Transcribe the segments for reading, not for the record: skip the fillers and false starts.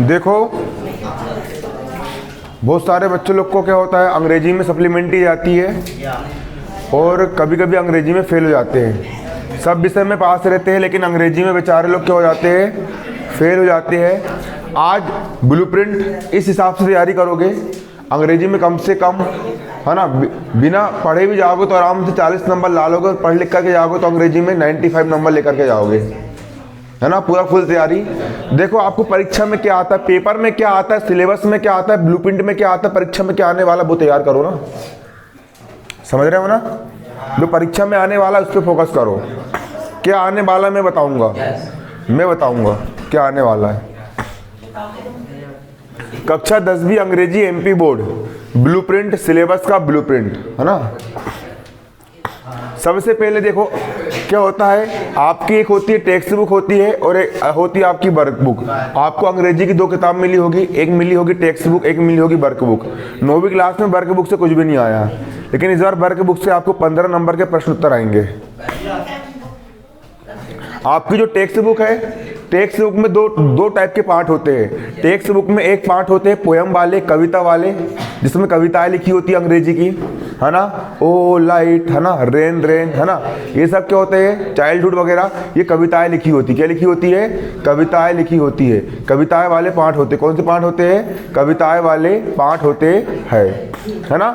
देखो बहुत सारे बच्चे लोग को क्या होता है, अंग्रेजी में सप्लीमेंट्री जाती है और कभी कभी अंग्रेजी में फेल हो जाते हैं। सब विषय में पास रहते हैं लेकिन अंग्रेजी में बेचारे लोग क्या हो जाते हैं, फेल हो जाते हैं। आज ब्लूप्रिंट इस हिसाब से तैयारी करोगे, अंग्रेजी में कम से कम, है ना, बिना पढ़े भी जाओगे तो आराम से 40 नंबर ला लोगे, और पढ़ लिख करके जाओगे तो अंग्रेजी में 95 नंबर लेकर के जाओगे, है ना, पूरा फुल तैयारी। देखो आपको परीक्षा में क्या आता है, पेपर में क्या आता है, सिलेबस में क्या आता है, ब्लूप्रिंट में क्या आता है, परीक्षा में क्या आने वाला वो तैयार करो ना, समझ रहे हो ना। जो परीक्षा में आने वाला उस पर फोकस करो। क्या आने वाला मैं बताऊंगा क्या आने वाला है। कक्षा 10वीं अंग्रेजी एमपी बोर्ड ब्लूप्रिंट, सिलेबस का ब्लूप्रिंट, है ना। सबसे पहले देखो क्या होता है, आपकी एक होती है टेक्स्ट बुक होती है और एक होती है आपकी वर्क बुक। आपको अंग्रेजी की 2 किताब मिली होगी, एक मिली होगी टेक्स्ट बुक, एक मिली होगी वर्क बुक। 9वीं क्लास में वर्क बुक से कुछ भी नहीं आया, लेकिन इस बार वर्क बुक से आपको 15 नंबर के प्रश्न उत्तर आएंगे। आपकी जो टेक्स्ट बुक है, टेक्स्ट बुक में दो टाइप के पार्ट होते हैं। टेक्स्ट बुक में एक पार्ट होते हैं पोयम वाले, कविता वाले, जिसमें कविताएं लिखी होती है अंग्रेजी की, है ना, ओ लाइट, है ना, रेन रेन, है ना, ये सब क्या होते हैं, चाइल्डहुड वगैरह, ये कविताएं लिखी होती है। क्या लिखी होती है, कविताएं लिखी होती है। कविताएं वाले पार्ट होते, कौन से पार्ट होते हैं, कविताएं वाले पार्ट होते हैं, है ना।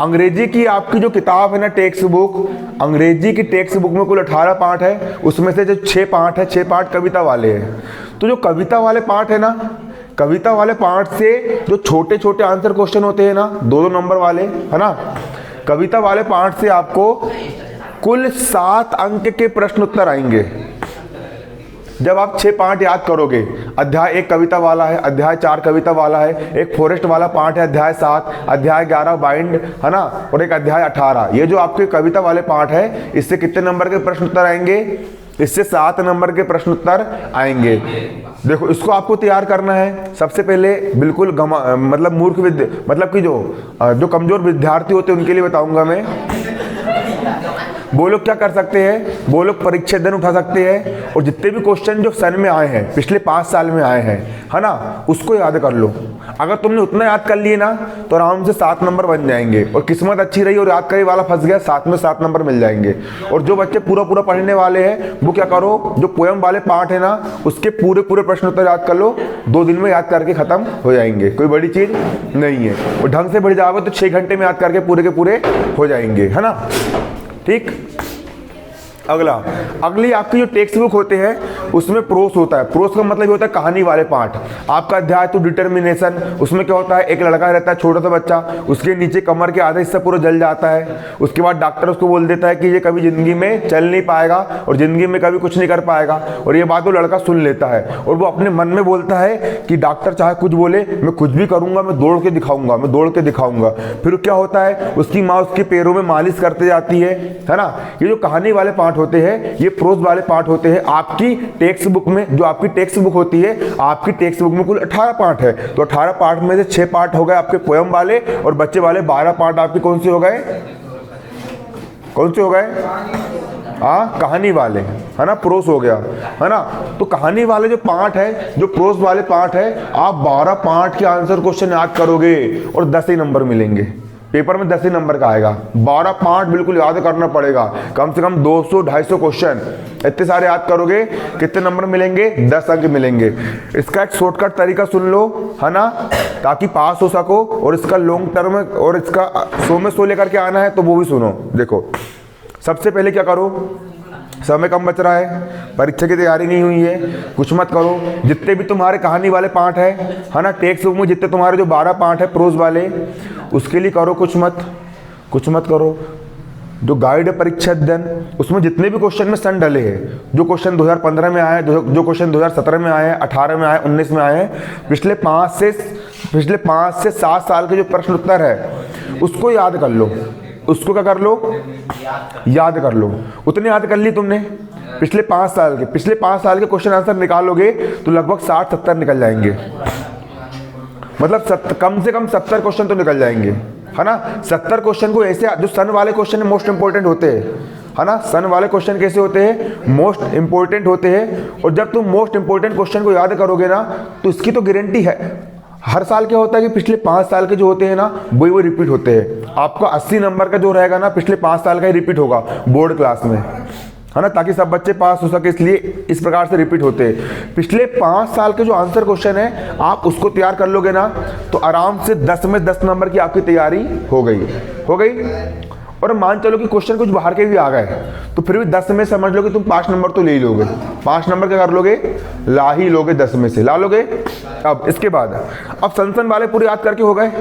अंग्रेजी की आपकी जो किताब है ना टेक्स्ट बुक, अंग्रेजी की टेक्स्ट बुक में कुल 18 पार्ट है, उसमें से जो 6 पार्ट है, 6 पार्ट कविता वाले हैं। तो जो कविता वाले पार्ट है ना, कविता वाले पार्ट से जो छोटे छोटे आंसर क्वेश्चन होते हैं ना, 2-2 नंबर वाले, है ना, कविता वाले पार्ट से आपको कुल 7 अंक के प्रश्न उत्तर आएंगे। जब आप 6 पार्ट याद करोगे, अध्याय 1 कविता वाला है, अध्याय 4 कविता वाला है, एक फॉरेस्ट वाला पार्ट है अध्याय 7, अध्याय 11 बाइंड, है ना, और एक अध्याय 18, ये जो आपके कविता वाले पार्ट है, इससे कितने नंबर के प्रश्न उत्तर आएंगे, इससे 7 नंबर के प्रश्न उत्तर आएंगे। देखो इसको आपको तैयार करना है। सबसे पहले बिल्कुल मतलब मूर्ख मतलब कि जो कमजोर विद्यार्थी होते हैं उनके लिए बताऊंगा मैं। वो लोग क्या कर सकते हैं, वो लोग परीक्षा दिन उठा सकते हैं और जितने भी क्वेश्चन जो सन में आए हैं, पिछले 5 साल में आए हैं, है ना, उसको याद कर लो। अगर तुमने उतना याद कर लिए ना तो आराम से 7 नंबर बन जाएंगे। और किस्मत अच्छी रही और याद करे वाला फंस गया, 7 में 7 नंबर मिल जाएंगे। और जो बच्चे पूरा पूरा पढ़ने वाले हैं वो क्या करो, जो पोयम वाले पार्ट है ना उसके पूरे पूरे प्रश्न उत्तर याद कर लो, 2 दिन में याद करके खत्म हो जाएंगे, कोई बड़ी चीज नहीं है। और ढंग से बढ़ जाओगे तो 6 घंटे में याद करके पूरे के पूरे हो जाएंगे, है ना, ठीक। अगली आपकी जो टेक्स्ट बुक होते हैं उसमें प्रोस होता है। प्रोस का मतलब ये होता है कहानी वाले पार्ट। आपका अध्याय तो डिटर्मिनेशन, उसमें क्या होता है, एक लड़का रहता है छोटा सा बच्चा, उसके नीचे कमर के आधा हिस्सा पूरा जल जाता है। उसके बाद डॉक्टर उसको बोल देता है कि ये कभी जिंदगी में चल नहीं पाएगा और जिंदगी में कभी कुछ नहीं कर पाएगा। और ये बात वो लड़का सुन लेता है और वो अपने मन में बोलता है कि डॉक्टर चाहे कुछ बोले, मैं कुछ भी करूंगा, मैं दौड़ के दिखाऊंगा, मैं दौड़ के दिखाऊंगा। फिर क्या होता है, उसकी माँ उसके पैरों में मालिश करते जाती है ना। ये जो कहानी वाले पार्ट होते हैं, ये प्रोज वाले पार्ट होते हैं। आपकी टेक्स्ट बुक में, जो आपकी टेक्स्ट बुक होती है, आपकी टेक्स्ट बुक में कुल 18 पार्ट है। तो 18 पार्ट में से 6 पार्ट हो गए आपके पोयम वाले और बच्चे वाले 12 पार्ट आपके कौन से हो गए, कौन से हो गए, कहानी वाले, है ना, प्रोस हो गया, है ना। तो कहानी वाले जो पार्ट है, जो प्रोस वाले पार्ट है, आप 12 पार्ट के आंसर क्वेश्चन याद करोगे और 10 ही नंबर मिलेंगे। पेपर में 10 ही नंबर का आएगा। 12 पार्ट बिल्कुल याद करना पड़ेगा, कम से कम 200-250 क्वेश्चन इतने सारे याद करोगे, कितने नंबर मिलेंगे, 10 अंक मिलेंगे। इसका एक शॉर्टकट तरीका सुन लो, है ना, ताकि पास हो सको। और इसका लॉन्ग टर्म और इसका 100 में 100 लेकर के आना है तो वो भी सुनो। देखो सबसे पहले क्या करो, समय कम बच रहा है, परीक्षा की तैयारी नहीं हुई है, कुछ मत करो। जितने भी तुम्हारे कहानी वाले पार्ट है ना, टेक्स्ट बुक में जितने तुम्हारे जो 12 पार्ट है प्रोज वाले, उसके लिए करो कुछ मत करो। जो गाइड है परीक्षा अध्ययन, उसमें जितने भी क्वेश्चन में सन डले हैं, जो क्वेश्चन 2015 में आए हैं, जो क्वेश्चन 2017 में आए हैं, 18 में आए, 19 में आए हैं, पिछले 5 से 7 साल के जो प्रश्न उत्तर है उसको याद कर लो। उसको क्या कर लो, याद कर लो। उतने याद कर ली तुमने, पिछले 5 साल के क्वेश्चन आंसर निकालोगे तो लगभग 60-70 निकल जाएंगे। मतलब कम से कम 70 क्वेश्चन तो निकल जाएंगे, है ना। 70 क्वेश्चन को ऐसे, जो सन वाले क्वेश्चन मोस्ट इंपोर्टेंट होते हैं, है ना। सन वाले क्वेश्चन कैसे होते हैं, मोस्ट इंपॉर्टेंट होते हैं। और जब तुम मोस्ट इंपॉर्टेंट क्वेश्चन को याद करोगे ना तो इसकी तो गारंटी है, हर साल क्या होता है कि पिछले 5 साल के जो होते हैं ना वो रिपीट होते हैं। आपका 80 नंबर का जो रहेगा ना पिछले 5 साल का ही रिपीट होगा बोर्ड क्लास में, है ना, ताकि सब बच्चे पास हो सके, इसलिए इस प्रकार से रिपीट होते हैं। पिछले 5 साल के जो आंसर क्वेश्चन है आप उसको तैयार कर लोगे ना तो आराम से 10 में 10 नंबर की आपकी तैयारी हो गई। और मान चलो कि क्वेश्चन कुछ बाहर के भी आ गए तो फिर भी 10 में समझ लो कि तुम 5 नंबर तो ले ही लोगे। 5 नंबर क्या कर लोगे, ला ही लोगे, 10 में से ला लोगे। अब इसके बाद अब सन वाले पूरे याद करके हो गए।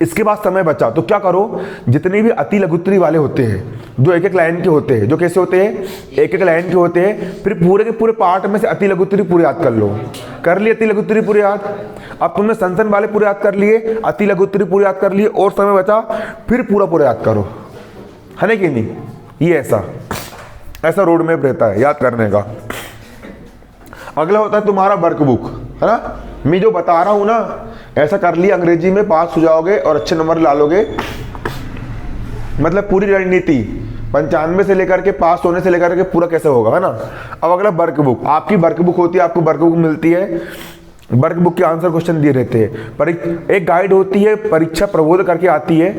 इसके बाद समय बचा तो क्या करो, जितने भी अति लघुत्तरी वाले होते हैं जो एक एक लाइन के होते हैं, जो कैसे होते हैं, एक एक लाइन के होते हैं, फिर पूरे के पूरे पार्ट में से अति लघुत्तरी पूरे याद कर लो। कर लिए अति लघुत्तरी पूरे याद। अब तुमने सन वाले पूरे याद कर लिए, अति लघुत्तरी पूरे याद कर लिए और समय बचा, फिर पूरा याद करो, है ना कि नहीं। ये ऐसा रोड मैप रहता है याद करने का। अगला होता है तुम्हारा वर्कबुक, है ना। मैं जो बता रहा हूं ना ऐसा कर लिया, अंग्रेजी में पास हो जाओगे और अच्छे नंबर ला लोगे। मतलब पूरी रणनीति 95 से लेकर के पास होने से लेकर के पूरा कैसे होगा, है ना। अब अगला वर्कबुक, आपकी वर्कबुक होती है, आपको वर्कबुक मिलती है, वर्कबुक के आंसर क्वेश्चन दिए रहते हैं। पर एक गाइड होती है परीक्षा प्रबोध करके आती है,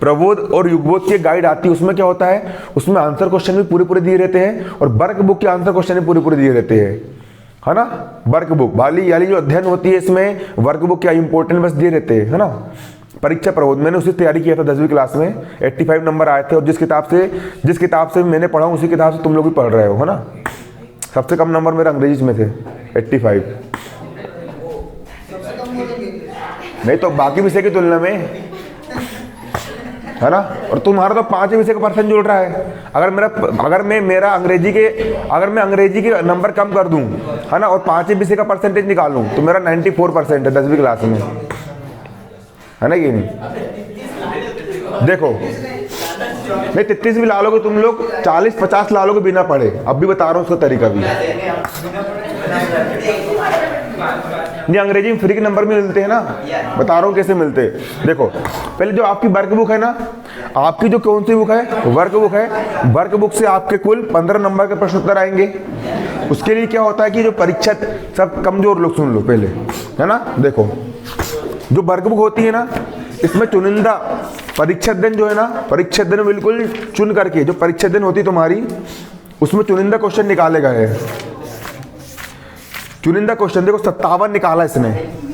प्रबोध और युगबोध की गाइड आती है। उसमें क्या होता है, उसमें आंसर क्वेश्चन भी पूरे दिए रहते हैं और वर्कबुक के आंसर क्वेश्चन भी पूरे दिए रहते हैं, है ना। वर्कबुक वाली जो अध्ययन होती है इसमें वर्कबुक क्या इंपॉर्टेंट बस दिए रहते हैं, है ना। परीक्षा प्रबोध मैंने उसकी तैयारी किया था 10वीं क्लास में, 85 नंबर आए थे। और जिस किताब से मैंने पढ़ा उसी किताब से तुम लोग भी पढ़ रहे हो, है ना। सबसे कम नंबर मेरा अंग्रेजी में थे 85, नहीं तो बाकी विषय की तुलना में, है ना। और तुम्हारा तो 5 विषय का परसेंट जुड़ रहा है। अगर मैं अंग्रेजी के नंबर कम कर दूं, है ना, और 5 विषय का परसेंटेज निकालूं तो मेरा 94% है 10वीं क्लास में, है ना कि नहीं। देखो नहीं 33 भी ला लोगे तुम लोग, 40-50 ला लोगे बिना पढ़े। अब भी बता रहा हूँ उसका तरीका भी। नहीं अंग्रेजी में फ्री के नंबर भी मिलते हैं ना, बता रहा हूँ कैसे मिलते हैं। देखो पहले जो आपकी वर्कबुक है ना, आपकी जो कौन सी बुक है, वर्कबुक है। वर्कबुक से आपके कुल 15 नंबर के प्रश्न उत्तर आएंगे। उसके लिए क्या होता है कि जो परीक्षा, सब कमजोर लोग सुन लो पहले, है ना। देखो जो वर्कबुक होती है ना इसमें चुनिंदा परीक्षा दिन जो है ना, परीक्षा दिन बिल्कुल चुन करके जो परीक्षा दिन होती तुम्हारी उसमें चुनिंदा क्वेश्चन निकाले गए हैं। चुनिंदा क्वेश्चन देखो 57 निकाला इसने,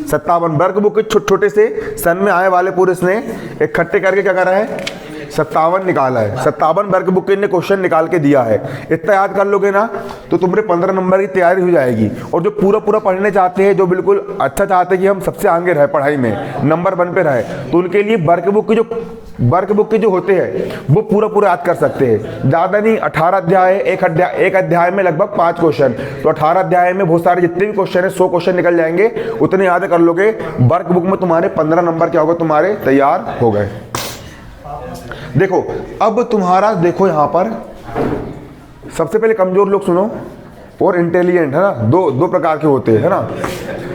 57 वर्कबुक के छोटे से सन में आए वाले पूरे इसने इकट्ठे करके क्या करा है, 57 निकाला है। 57 वर्कबुक के क्वेश्चन निकाल के दिया है। इतना याद कर लोगे ना तो तुम्हारे 15 नंबर की तैयारी हो जाएगी। और जो पूरा पढ़ने चाहते हैं, जो बिल्कुल अच्छा चाहते हैं कि हम सबसे आगे रहे पढ़ाई में, नंबर 1 पे रहे, तो उनके लिए वर्कबुक के जो होते हैं वो पूरा याद कर सकते हैं। ज़्यादा नहीं, 18 अध्याय, एक अध्याय में लगभग 5 क्वेश्चन, तो 18 अध्याय में बहुत सारे जितने भी क्वेश्चन है 100 क्वेश्चन निकल जाएंगे। उतने याद कर लोगे, वर्कबुक में तुम्हारे 15 नंबर क्या होगा, तुम्हारे तैयार हो गए। देखो अब तुम्हारा, देखो यहां पर सबसे पहले कमजोर लोग सुनो और इंटेलिजेंट, है ना, दो प्रकार के होते हैं, है ना।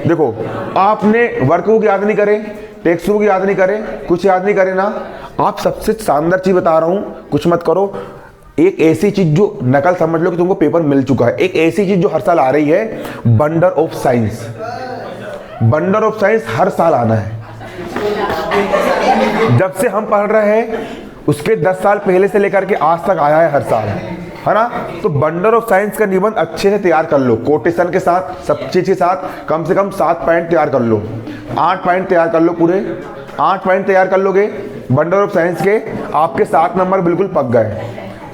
देखो आपने वर्कबुक याद नहीं करे, टेक्स्ट बुक याद नहीं करे, कुछ याद नहीं करे ना, आप सबसे शानदार चीज बता रहा हूं, कुछ मत करो। एक ऐसी चीज जो नकल समझ लो कि तुमको पेपर मिल चुका है, एक ऐसी चीज जो हर साल आ रही है, बंडर ऑफ साइंस। बंडर ऑफ साइंस हर साल आना है। जब से हम पढ़ रहे हैं उसके 10 साल पहले से लेकर के आज तक आया है हर साल, है ना। तो बंडर ऑफ साइंस का निबंध अच्छे से तैयार कर लो, कोटेशन के साथ, सब चीज के साथ। कम से कम 7 पॉइंट तैयार कर लो, 8 पॉइंट तैयार कर लो, पूरे 8 पॉइंट तैयार कर लोगे बंडर ऑफ साइंस के, आपके 7 नंबर बिल्कुल पक गए,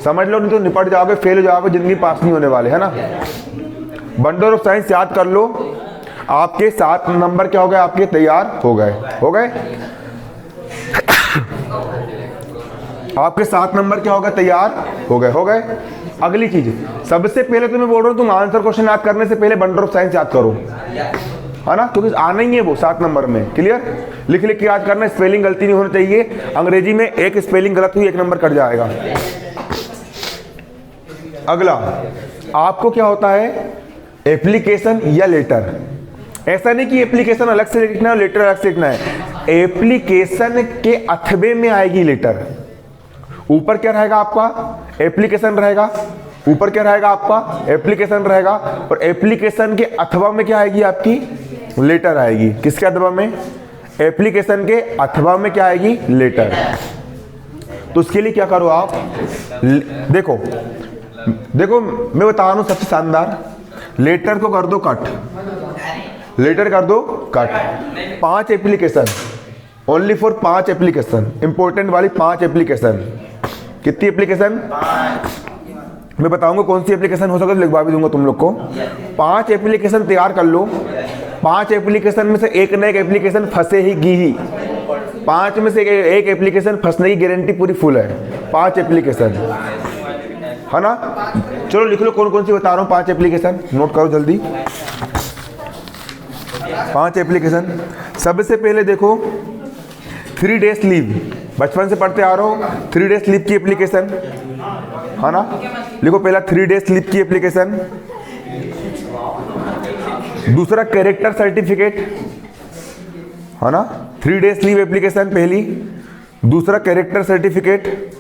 समझ लो। नहीं तो निपट जाओगे, फेल हो जाओगे, जिंदगी पास नहीं होने वाले, है ना। बंडर ऑफ साइंस याद कर लो, आपके 7 नंबर क्या हो गए, आपके तैयार हो गए। आपके 7 नंबर क्या होगा, तैयार हो गए। अगली चीज, सबसे पहले तो मैं बोल रहा हूं तुम आंसर क्वेश्चन याद करने से पहले बंडर ऑफ साइंस याद करो, है ना, क्योंकि आना ही है वो 7 नंबर में। क्लियर, लिख के याद करना, स्पेलिंग गलती नहीं होनी चाहिए। अंग्रेजी में एक स्पेलिंग गलत हुई 1 नंबर कट जाएगा। अगला आपको क्या होता है, एप्लीकेशन या लेटर। ऐसा नहीं कि एप्लीकेशन अलग से लिखना है और लेटर अलग से लिखना है। एप्लीकेशन के अथवे में आएगी लेटर, ऊपर क्या रहेगा आपका, एप्लीकेशन रहेगा। ऊपर क्या रहेगा आपका, एप्लीकेशन रहेगा। और एप्लीकेशन के अथवा में क्या आएगी आपकी, लेटर आएगी। किसके अथवा में, एप्लीकेशन के अथवा में क्या आएगी, लेटर। तो उसके लिए क्या करो आप, देखो देखो मैं बता रहा हूं सबसे शानदार, लेटर को कर दो कट, लेटर कर दो cut. 5 application, only for 5 application, important वाली 5 एप्लीकेशन। कितनी एप्लीकेशन, मैं बताऊंगा कौन सी एप्लीकेशन हो सकता है, लिखवा भी दूंगा तुम लोग को। 5 एप्लीकेशन तैयार कर लो। 5 एप्लीकेशन में से एक ना एक एप्लीकेशन फंसे ही ही। 5 में से एक एप्लीकेशन फंसने की गारंटी पूरी फुल है। 5 एप्लीकेशन है ना। चलो लिख लो कौन कौन सी बता रहा हूँ 5 एप्लीकेशन, नोट करो जल्दी। 5 एप्लीकेशन, सबसे पहले देखो 3 डेज लीव, बचपन से पढ़ते आ रहा हूँ। 3 डेज लीव की एप्लीकेशन है ना, लिखो पहला 3 डेज लीव की एप्लीकेशन। दूसरा कैरेक्टर सर्टिफिकेट है ना, 3 डेज लीव एप्लीकेशन पहली। दूसरा कैरेक्टर सर्टिफिकेट,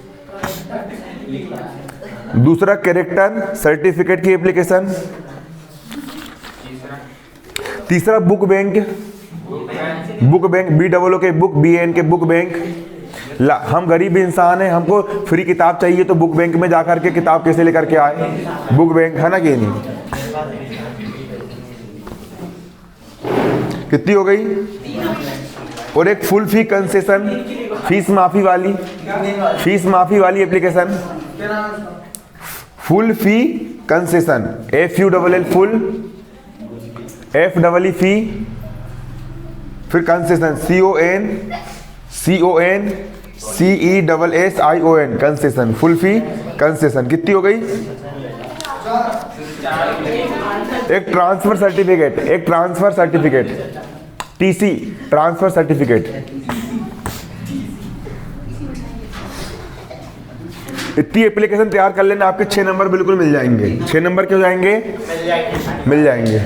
दूसरा कैरेक्टर सर्टिफिकेट की एप्लीकेशन। तीसरा book bank, book bank BOO के बुक, BN के बुक बैंक। हम गरीब इंसान हैं, हमको फ्री किताब चाहिए तो बुक बैंक में जाकर के किताब कैसे लेकर के आए, बुक बैंक है ना कि नहीं। कितनी हो गई, और एक फुल फी कंसेशन, फीस माफी वाली, फीस माफी वाली एप्लीकेशन, फुल फी कंसेशन, FULL फुल, FEE फी, फिर कंसेशन CONCESSION कंसेशन, फुल फी कंसेशन। कितनी हो गई, एक ट्रांसफर सर्टिफिकेट, एक transfer certificate, TC transfer certificate. इतनी एप्लीकेशन तैयार कर लेना, आपके 6 नंबर बिल्कुल मिल जाएंगे। 6 नंबर क्यों जाएंगे, मिल जाएंगे।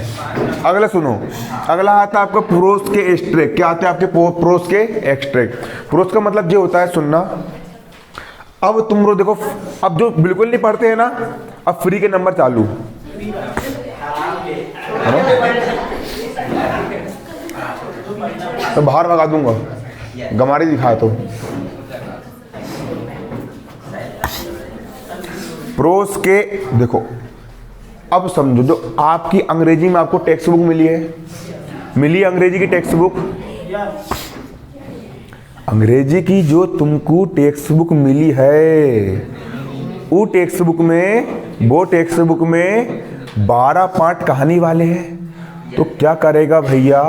अगला सुनो, अगला आता है आपका प्रोस के एक्सट्रैक्ट। क्या आते हैं आपके प्रोस के एक्सट्रैक्ट। प्रोस का मतलब जो होता है सुनना। अब तुम लोग देखो, अब जो बिल्कुल नहीं पढ़ते हैं ना, अब फ्री के नंबर चालू, तो बाहर भगा दूंगा, गमारी दिखा तो। प्रोस के देखो, अब समझो, जो आपकी अंग्रेजी में आपको टेक्स्ट बुक मिली है, मिली अंग्रेजी की टेक्स्ट बुक, अंग्रेजी की जो तुमको टेक्स्ट बुक मिली है, वो टेक्स्ट बुक में, वो टेक्स्ट बुक में 12 पार्ट कहानी वाले हैं। तो क्या करेगा भैया,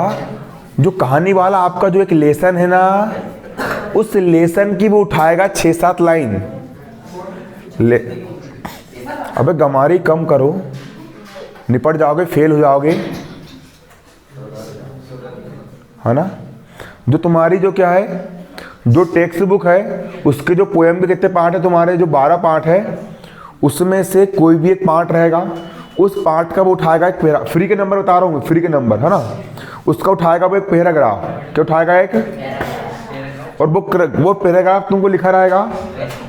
जो कहानी वाला आपका जो एक लेसन है ना, उस लेसन की वो उठाएगा 6-7 लाइन। अबे गमारी कम करो, निपट जाओगे, फेल हो जाओगे, है ना। जो तुम्हारी जो क्या है, जो टेक्स्ट बुक है, उसके जो पोएम के कितने पार्ट है तुम्हारे, जो 12 पार्ट है, उसमें से कोई भी एक पार्ट रहेगा, उस पार्ट का वो उठाएगा एक पैरा, फ्री के नंबर बता रहा हूँ, फ्री के नंबर है ना, उसका उठाएगा वो एक पैराग्राफ। क्या उठाएगा, एक, और वो पैराग्राफ तुमको लिखा रहेगा,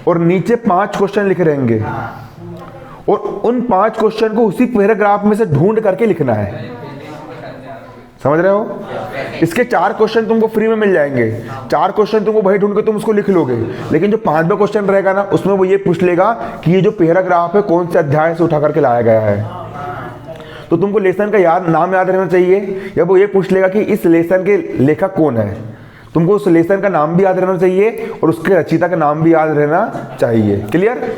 और नीचे 5 क्वेश्चन लिखे रहेंगे, और उन 5 क्वेश्चन को उसी पैराग्राफ में से ढूंढ करके लिखना है। समझ रहे हो। इसके 4 क्वेश्चन तुमको फ्री में मिल जाएंगे। 4 क्वेश्चन तुमको वही ढूंढ के तुम उसको लिख लोगे, लेकिन जो 5वां क्वेश्चन रहेगा ना, उसमें वो ये पूछ लेगा कि ये जो पैराग्राफ है कौन से अध्याय से उठा करके लाया गया है। तो तुमको लेसन का नाम याद रहना चाहिए, या वो ये पूछ लेगा कि इस लेसन के लेखक कौन है। तुमको उस लेसन का नाम भी याद रहना चाहिए, और उसके रचयिता का नाम भी याद रहना चाहिए। क्लियर।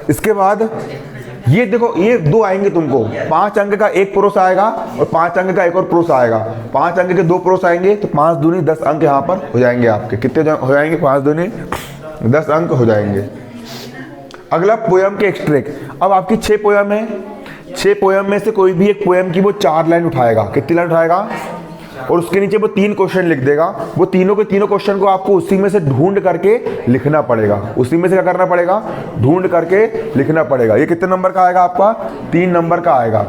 इसके बाद ये देखो, ये 2 आएंगे तुमको, 5 अंक का एक प्रोस आएगा, और 5 अंक का एक और प्रोस आएगा। 5 अंक के 2 प्रोस आएंगे, तो 5 दूनी 10 अंक यहाँ पर हो जाएंगे आपके। कितने हो जाएंगे, 5 दूनी 10 अंक हो जाएंगे। अगला पोयम के एक्सट्रैक्ट। अब आपकी 6 पोयम है, 6 पोयम में से कोई भी एक पोयम की वो 4 लाइन उठाएगा। कितनी लाइन उठाएगा, और उसके नीचे वो 3 क्वेश्चन लिख देगा। वो तीनों के तीनों क्वेश्चन को आपको उसी में से ढूंढ करके लिखना पड़ेगा। उसी में से क्या करना पड़ेगा, ढूंढ करके लिखना पड़ेगा। ये कितने नंबर का आएगा आपका, 3 नंबर का आएगा।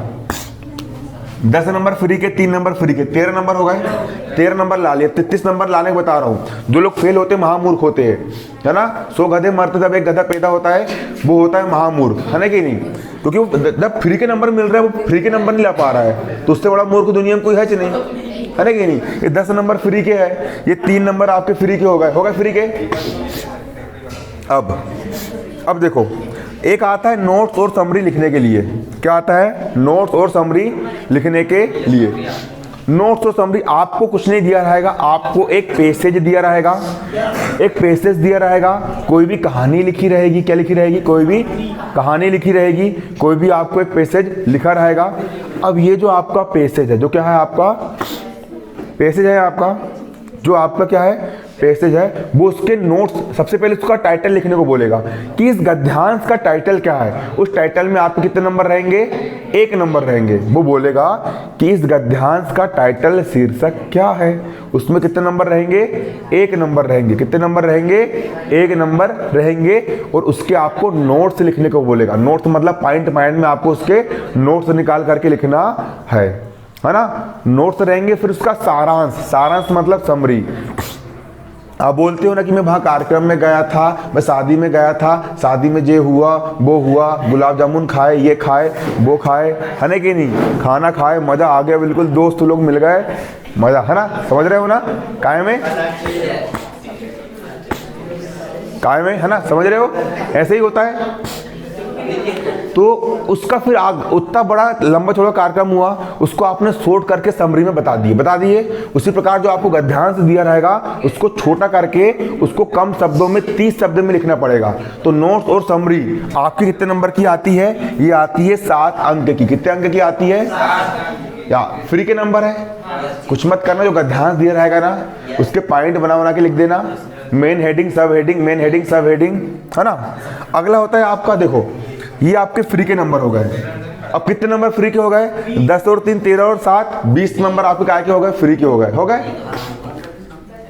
10 नंबर फ्री के, 3 नंबर फ्री के, 13 नंबर हो गए। 13 नंबर ला लिए, 33 नंबर लाने को बता रहा हूँ। जो लोग फेल होते महामूर्ख होते हैं, है ना। 100 गधे मरते जब एक गधा पैदा होता है, वो होता है महामूर्ख, है ना कि नहीं। क्योंकि वो जब फ्री के नंबर मिल रहा है, वो फ्री के नंबर नहीं ला पा रहा है, तो उससे बड़ा मूर्ख दुनिया में कोई है नहीं, है ना कि नहीं। ये 10 नंबर फ्री के है, ये 3 नंबर आपके फ्री के हो गए फ्री के। अब देखो, एक आता है नोट्स और समरी लिखने के लिए। क्या आता है? नोट्स और समरी लिखने के लिए। नोट्स और समरी आपको कुछ नहीं दिया रहेगा, आपको एक पैसेज दिया रहेगा, एक पैसेज दिया रहेगा, कोई भी कहानी लिखी रहेगी। क्या लिखी रहेगी? कोई भी कहानी लिखी रहेगी, कोई भी आपको एक पैसेज लिखा रहेगा। अब ये जो आपका पैसेज है, जो क्या है आपका पैसेज है, आपका जो आपका क्या है पैसेज है, वो उसके नोट्स, सबसे पहले उसका टाइटल लिखने को बोलेगा कि इस गद्यांश का टाइटल क्या है। उस टाइटल में आपके कितने नंबर रहेंगे? 1 नंबर रहेंगे। वो बोलेगा कि इस गद्यांश का टाइटल शीर्षक क्या है, उसमें कितने नंबर रहेंगे? 1 नंबर रहेंगे। कितने नंबर रहेंगे? 1 नंबर रहेंगे। और उसके आपको नोट्स लिखने को बोलेगा। नोट्स मतलब पॉइंट में आपको उसके नोट्स निकाल करके लिखना है ना। नोट्स रहेंगे। फिर उसका सारांश, सारांश मतलब समरी। आप बोलते हो ना कि मैं वहाँ कार्यक्रम में गया था, मैं शादी में गया था, शादी में ये हुआ वो हुआ, गुलाब जामुन खाए, ये खाए वो खाए, है ना कि नहीं। खाना खाए, मज़ा आ गया, बिल्कुल दोस्त लोग मिल गए, मज़ा, है ना। समझ रहे हो ना? काय में है ना, समझ रहे हो? ऐसे ही होता है। तो उसका फिर उतना बड़ा लंबा चौड़ा कार्यक्रम हुआ, उसको आपने शॉर्ट करके समरी में बता दिए। उसी प्रकार जो आपको गद्यांश दिया रहेगा, उसको छोटा करके उसको कम शब्दों में 30 शब्द में लिखना पड़ेगा। तो नोट्स और समरी आपकी कितने नंबर की आती है? ये आती है 7 अंक की। कितने अंक की आती है? या फ्री के नंबर है। कुछ मत करना, जो गद्यांश दिया रहेगा ना, उसके पॉइंट बना के लिख देना। मेन हेडिंग, सब हेडिंग, मेन हेडिंग, सब हेडिंग, है ना। अगला होता है आपका, देखो ये आपके फ्री के नंबर हो गए। अब कितने नंबर फ्री के हो गए? 10 और 3 13 और 7 20 नंबर आपके क्या के हो गए? फ्री के हो गए।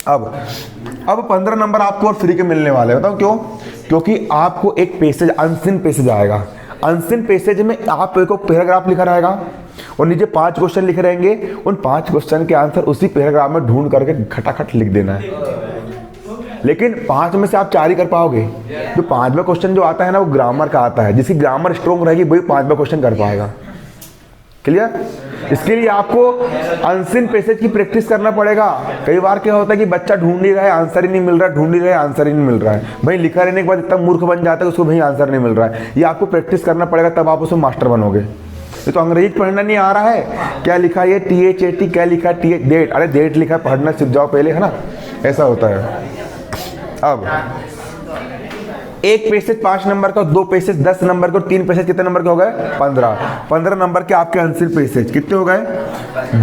अब 15 नंबर आपको और फ्री के मिलने वाले। बताओ क्यों? क्योंकि आपको एक पैसेज, अनसिन पैसेज आएगा। अनसिन पैसेज में आपको पैराग्राफ लिखा रहेगा और नीचे 5 क्वेश्चन लिखे रहेंगे। उन 5 क्वेश्चन के आंसर उसी पैराग्राफ में ढूंढ करके खटाखट लिख देना है। लेकिन 5 में से आप 4 ही कर पाओगे। जो 5वां क्वेश्चन जो आता है ना, वो ग्रामर का आता है। जिसकी ग्रामर स्ट्रॉन्ग रहेगी वही 5वां क्वेश्चन कर पाएगा। क्लियर? इसके लिए आपको अनसिन पैसेज की प्रैक्टिस करना पड़ेगा। कई बार क्या होता है कि बच्चा ढूंढ ही रहा है, आंसर ही नहीं मिल रहा है, ढूंढ ही रहा है, आंसर ही नहीं मिल रहा है। भाई लिखा रहने के बाद इतना मूर्ख बन जाता है उसको भाई आंसर नहीं मिल रहा है। ये आपको प्रैक्टिस करना पड़ेगा, तब आप उसमें मास्टर बनोगे। ये तो अंग्रेजी पढ़ना नहीं आ रहा है, क्या लिखा है ये THAT, क्या लिखा है डेट, अरे डेट लिखा है, पढ़ना सीख जाओ पहले, है ना। ऐसा होता है। अब एक पैसेज 5 नंबर का, 2 पैसेज 10 नंबर का, 3 पैसेज कितने नंबर के हो गए? 15 नंबर के आपके अनसिन पैसेज कितने हो गए?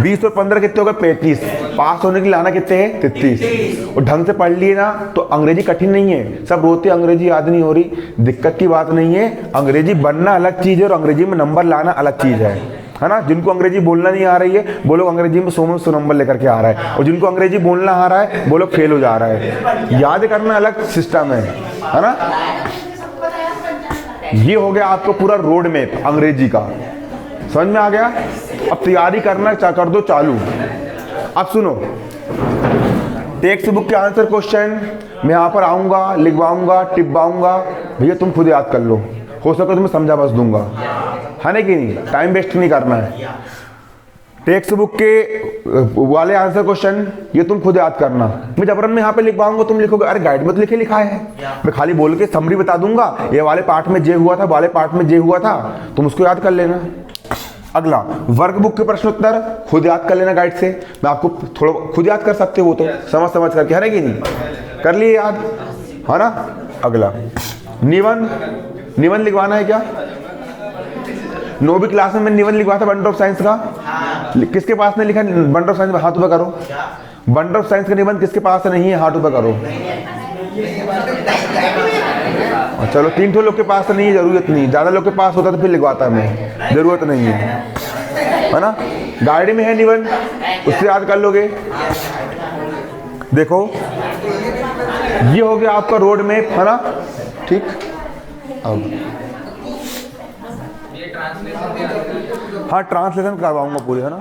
20 और 15 कितने हो गए? 35। पास होने के लिए लाना कितने हैं? 33। और ढंग से पढ़ लिए ना तो अंग्रेजी कठिन नहीं है। सब रोते अंग्रेजी याद नहीं हो रही, दिक्कत की बात नहीं है। अंग्रेजी बनना अलग चीज़ है और अंग्रेजी में नंबर लाना अलग चीज़ है ना। जिनको अंग्रेजी बोलना नहीं आ रही है वो लोग अंग्रेजी में 100 में 100 नंबर लेकर के आ रहा है, और जिनको अंग्रेजी बोलना आ रहा है वो लोग फेल हो जा रहा है। याद करना अलग सिस्टम है ना। ये हो गया आपको पूरा रोड मैप अंग्रेजी का, समझ में आ गया। अब तैयारी करना कर दो चालू। अब सुनो, टेक्स्ट बुक के आंसर क्वेश्चन मैं यहाँ पर आऊँगा, लिखवाऊँगा, टिपवाऊँगा, भैया तुम खुद याद कर लो, हो सके तो मैं समझा बस दूंगा, है ना कि नहीं। टाइम वेस्ट नहीं करना है। टेक्स्ट बुक के वाले आंसर क्वेश्चन ये तुम खुद याद करना। मैं जबरन में यहाँ पे लिखवाऊंगा, तुम लिखोगे अरे गाइड में तो लिखे लिखा है। मैं खाली बोल के समरी बता दूंगा, ये वाले पार्ट में जे हुआ था, वाले पार्ट में जे हुआ था, तुम उसको याद कर लेना। अगला वर्कबुक के प्रश्न उत्तर खुद याद कर लेना गाइड से। मैं आपको थोड़ा खुद याद कर सकते हो, तो समझ करके, है ना कि नहीं। कर लिए याद, है ना। अगला निबंध लिखवाना है क्या? 9वीं क्लास में मैंने निबंध लिखवा था वंडर ऑफ साइंस का। किसके पास ने लिखा वंडर ऑफ साइंस? हाथ ऊपर करो। वंडर ऑफ साइंस का निबंध किसके पास नहीं है? हाथ ऊपर करो। चलो 3 लोग के पास तो नहीं है, जरूरत नहीं। ज़्यादा लोग के पास होता तो फिर लिखवाता मैं, जरूरत नहीं है ना। गाइड में है निबंध, उससे याद कर लोगे। देखो ये हो गया आपका रोड मैप, है ना। ठीक। अब हाँ ट्रांसलेशन करवाऊंगा पूरे, है ना।